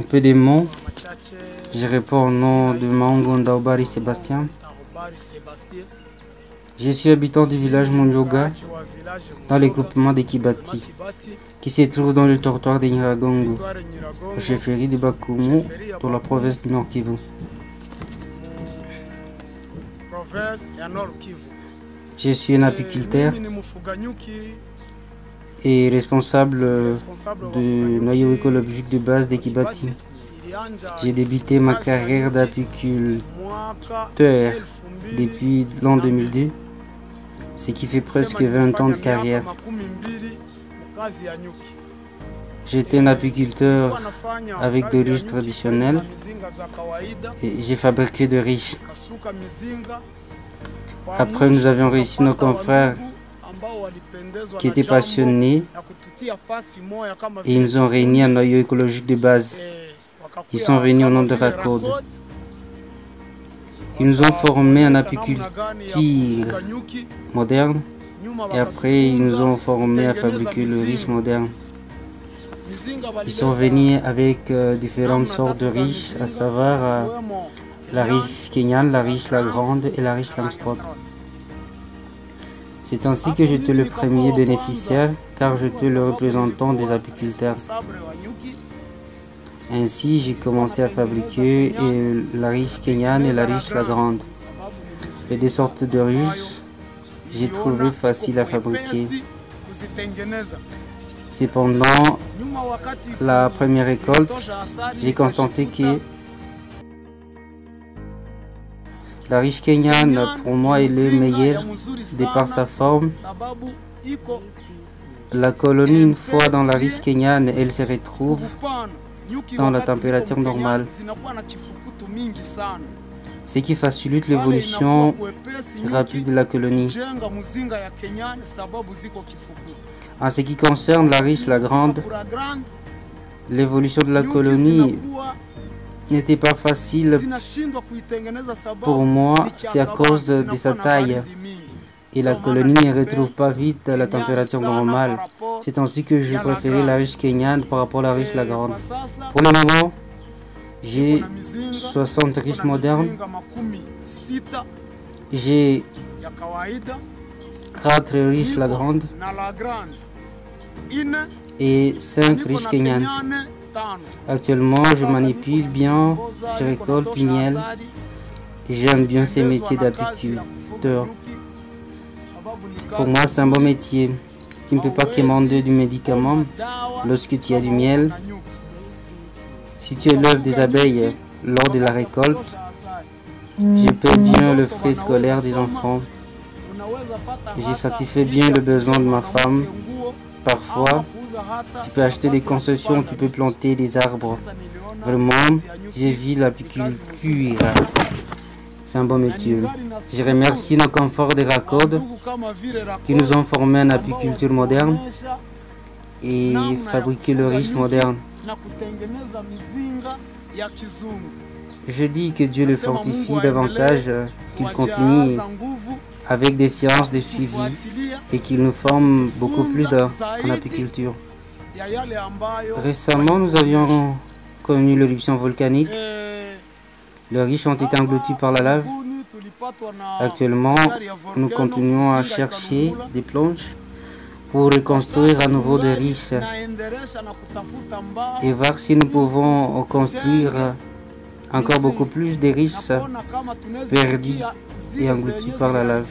peu des mots. Je réponds au nom de Mangonda Obari Sébastien. Je suis habitant du village Mondjoga, dans le groupement de Kibati, qui se trouve dans le territoire de Nyiragongo, au chefferie de Bakumu, dans la province du Nord Kivu. Je suis un apiculteur et responsable du noyau écologique de base de Kibati. J'ai débuté ma carrière d'apiculteur depuis l'an 2002, ce qui fait presque 20 ans de carrière. J'étais un apiculteur avec des ruches traditionnelles et j'ai fabriqué des riches. Après, nous avions réussi nos confrères qui étaient passionnés et ils nous ont réunis un noyau écologique de base. Ils sont venus au nom de Raccord. Ils nous ont formés en apiculture moderne et après ils nous ont formés à fabriquer le riz moderne. Ils sont venus avec différentes sortes de riz, à savoir la riche kenyane, la riche la grande et la riche Langstroth. C'est ainsi que j'étais le premier bénéficiaire car j'étais le représentant des apiculteurs. Ainsi, j'ai commencé à fabriquer la riche kenyane et la riche la grande. Les deux sortes de riches, j'ai trouvé facile à fabriquer. Cependant, la première récolte, j'ai constaté que la riche kenyane, pour moi, est le meilleur de par sa forme. La colonie, une fois dans la riche kenyane, elle se retrouve dans la température normale, ce qui facilite l'évolution rapide de la colonie. En ce qui concerne la riche, la grande, l'évolution de la colonie n'était pas facile pour moi, c'est à cause de sa taille. Et la colonie ne retrouve pas vite la température normale. C'est ainsi que je préférais la riche kenyane par rapport à la riche la grande. Pour le moment, j'ai 60 riches modernes. J'ai 4 riches la grande et 5 riches kenyanes. Actuellement, je manipule bien, je récolte du miel. J'aime bien ces métiers d'apiculteur. Pour moi, c'est un bon métier. Tu ne peux pas commander du médicament lorsque tu as du miel. Si tu élèves des abeilles lors de la récolte, je paie bien le frais scolaire des enfants. Je satisfais bien le besoin de ma femme. Parfois, tu peux acheter des concessions, tu peux planter des arbres. Vraiment, j'ai vu l'apiculture. C'est un bon métier. Je remercie nos confrères de Raccord qui nous ont formés en apiculture moderne et fabriqué le riz moderne. Je dis que Dieu le fortifie davantage, qu'il continue avec des séances de suivi et qu'il nous forme beaucoup plus en apiculture. Récemment, nous avions connu l'éruption volcanique. Les riches ont été engloutis par la lave. Actuellement, nous continuons à chercher des planches pour reconstruire à nouveau des riches et voir si nous pouvons construire encore beaucoup plus de riches perdus et engloutis par la lave.